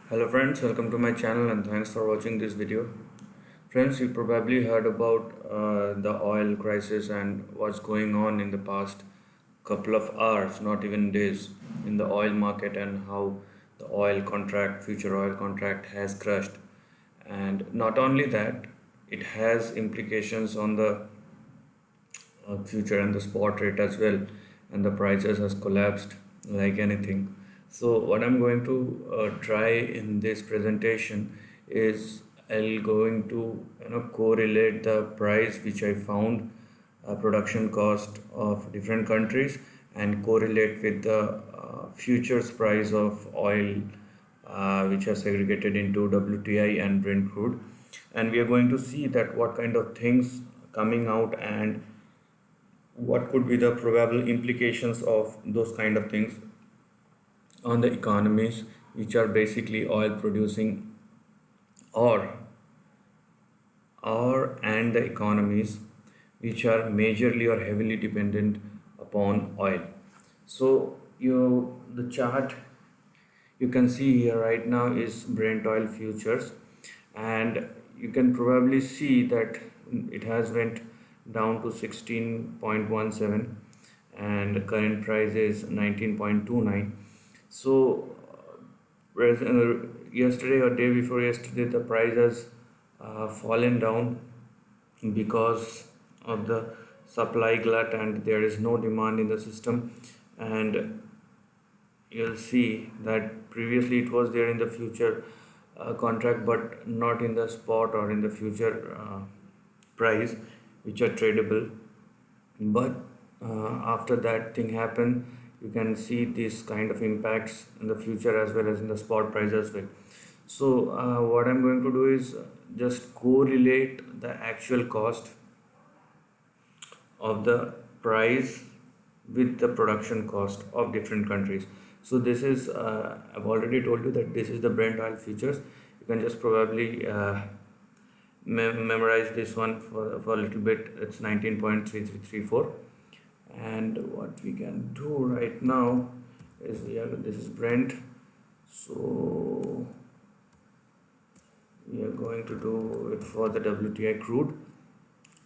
Hello friends, welcome to my channel and thanks for watching this video. Friends, you probably heard about the oil crisis and what's going on in the past couple of hours, not even days, in the oil market and how the oil contract, future oil contract has crashed. And not only that, it has implications on the future and the spot rate as well, and the prices has collapsed like anything. So what I'm going to try in this presentation is I'll going to correlate the price which I found, production cost of different countries, and correlate with the futures price of oil, which are segregated into WTI and Brent crude. And we are going to see that what kind of things coming out and what could be the probable implications of those kind of things on the economies which are basically oil producing, or and the economies which are majorly or heavily dependent upon oil. So the chart you can see here right now is Brent oil futures, and you can probably see that it has went down to 16.17 and the current price is 19.29. So whereas yesterday or day before yesterday the price has fallen down because of the supply glut and there is no demand in the system. And you'll see that previously it was there in the future contract but not in the spot or in the future price which are tradable. But after that thing happened, you can see this kind of impacts in the future as well as in the spot price as well. So what I'm going to do is just correlate the actual cost of the price with the production cost of different countries. So this is I've already told you that this is the Brent oil futures. You can just probably memorize this one for a little bit. It's 19.3334. And what we can do right now is this is Brent. So we are going to do it for the WTI crude.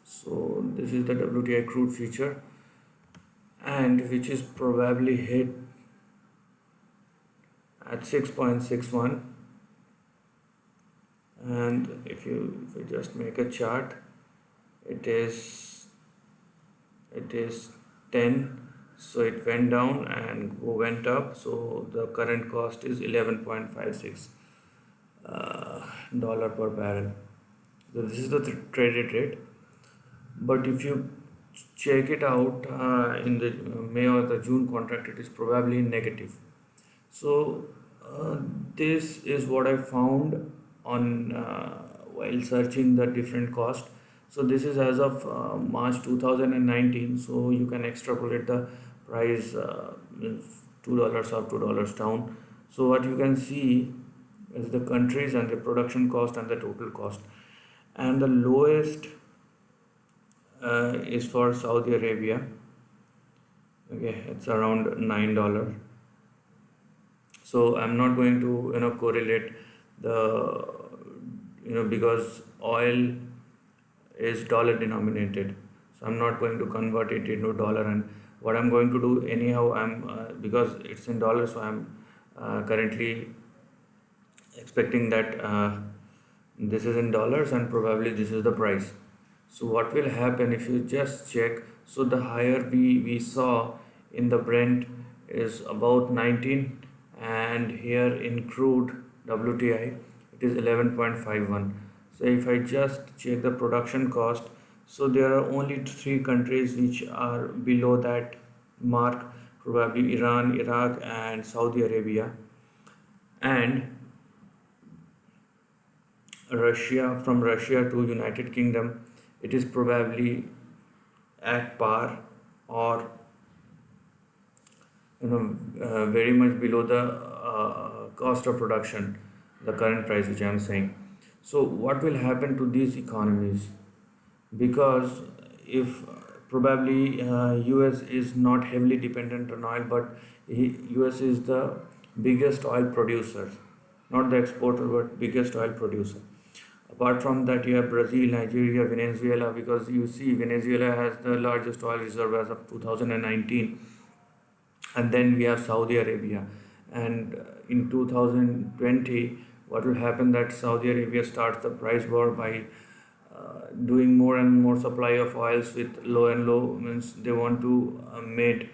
So this is the WTI crude future, and which is probably hit at 6.61. And if you just make a chart, it is 10. So it went down and went up. So the current cost is 11.56 dollar per barrel. So this is the traded rate. But if you check it out in the May or the June contract, it is probably negative. So this is what I found on while searching the different cost. So this is as of March 2019. So you can extrapolate the price, $2 up, $2 down. So what you can see is the countries and the production cost and the total cost. And the lowest is for Saudi Arabia. Okay, it's around $9. So I'm not going to correlate the because oil is dollar denominated, so I'm not going to convert it into dollar. And what I'm going to do anyhow, I'm because it's in dollars, so I'm currently expecting that this is in dollars and probably this is the price. So what will happen if you just check? So the higher we saw in the Brent is about 19, and here in crude WTI it is 11.51. So if I just check the production cost, so there are only three countries which are below that mark, probably Iran, Iraq and Saudi Arabia. And Russia, from Russia to United Kingdom, it is probably at par or very much below the cost of production, the current price which I am saying. So what will happen to these economies? Because if probably US is not heavily dependent on oil, but US is the biggest oil producer. not the exporter but biggest oil producer. Apart from that, you have Brazil, Nigeria, Venezuela, because you see Venezuela has the largest oil reserve as of 2019, and then we have Saudi Arabia. And in 2020, what will happen that Saudi Arabia starts the price war by doing more and more supply of oils with low and low, means they want to make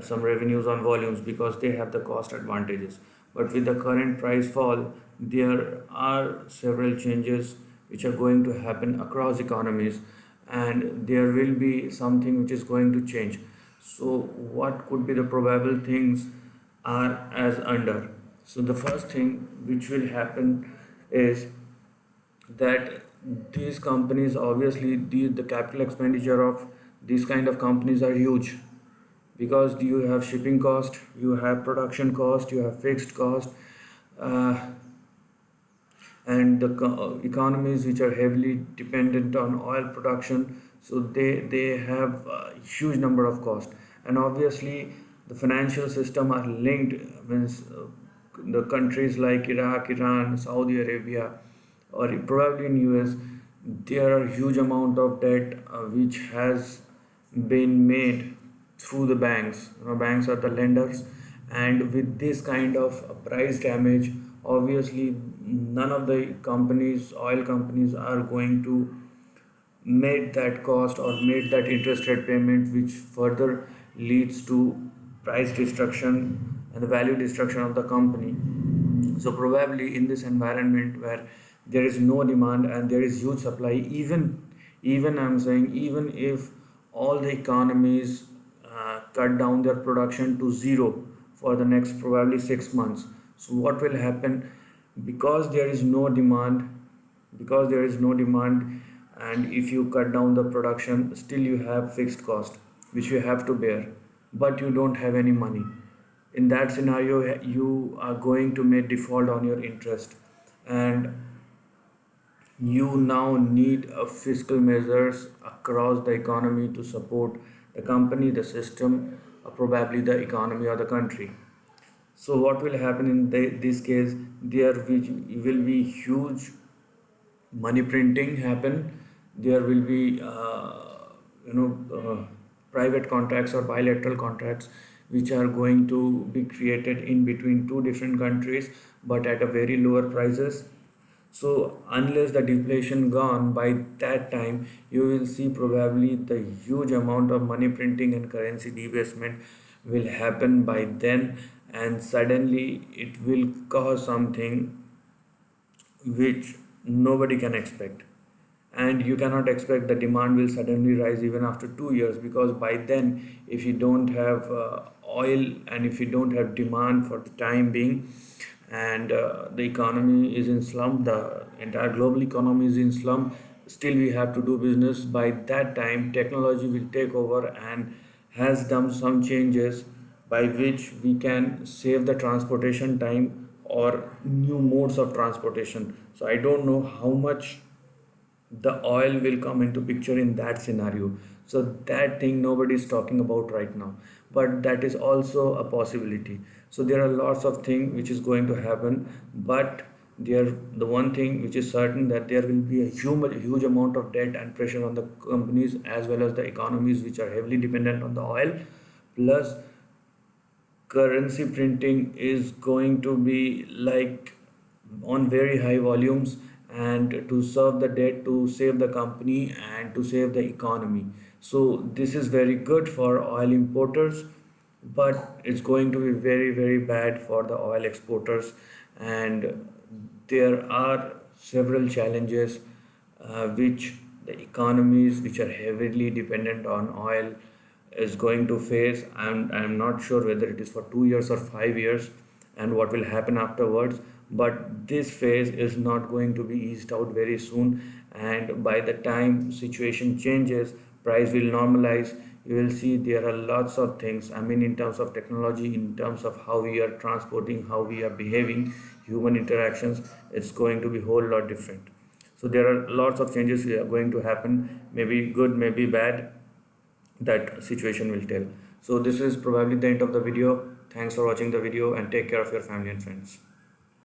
some revenues on volumes because they have the cost advantages. But with the current price fall, there are several changes which are going to happen across economies, and there will be something which is going to change. So what could be the probable things are as under? So the first thing which will happen is that these companies, obviously the capital expenditure of these kind of companies are huge, because you have shipping cost, you have production cost, you have fixed cost, uh, and the economies which are heavily dependent on oil production, so they have a huge number of costs. And obviously the financial system are linked, means the countries like Iraq, Iran, Saudi Arabia, or probably in US, there are huge amount of debt which has been made through the banks. Banks are the lenders, and with this kind of price damage, obviously none of the companies, oil companies, are going to made that cost or made that interest rate payment, which further leads to price destruction and the value destruction of the company. So probably in this environment where there is no demand and there is huge supply, even I'm saying, even if all the economies cut down their production to zero for the next probably 6 months, so what will happen? Because there is no demand, because there is no demand, and if you cut down the production, still you have fixed cost which you have to bear, but you don't have any money. In that scenario, you are going to make default on your interest, and you now need a fiscal measures across the economy to support the company, the system, or probably the economy or the country. So what will happen in this case? There will be huge money printing happen. There will be private contracts or bilateral contracts which are going to be created in between two different countries, but at a very lower prices. So unless the deflation gone by that time, you will see probably the huge amount of money printing and currency debasement will happen by then, and suddenly it will cause something which nobody can expect. And you cannot expect the demand will suddenly rise even after 2 years, because by then, if you don't have oil and if you don't have demand for the time being, and the economy is in slump, the entire global economy is in slump, still we have to do business. By that time, technology will take over and has done some changes by which we can save the transportation time or new modes of transportation. So I don't know how much the oil will come into picture in that scenario. So that thing nobody is talking about right now, but that is also a possibility. So there are lots of things which is going to happen, but there, the one thing which is certain, that there will be a huge amount of debt and pressure on the companies as well as the economies which are heavily dependent on the oil. Plus currency printing is going to be like on very high volumes, and to serve the debt, to save the company and to save the economy. So this is very good for oil importers, but it's going to be very bad for the oil exporters. And there are several challenges which the economies which are heavily dependent on oil is going to face. I'm not sure whether it is for 2 years or 5 years and what will happen afterwards, but this phase is not going to be eased out very soon. And by the time situation changes, price will normalize. You will see there are lots of things, I mean, in terms of technology, in terms of how we are transporting, how we are behaving, human interactions, it's going to be whole lot different. So there are lots of changes going to happen, maybe good, maybe bad, that situation will tell. So this is probably the end of the video. Thanks for watching the video, and take care of your family and friends.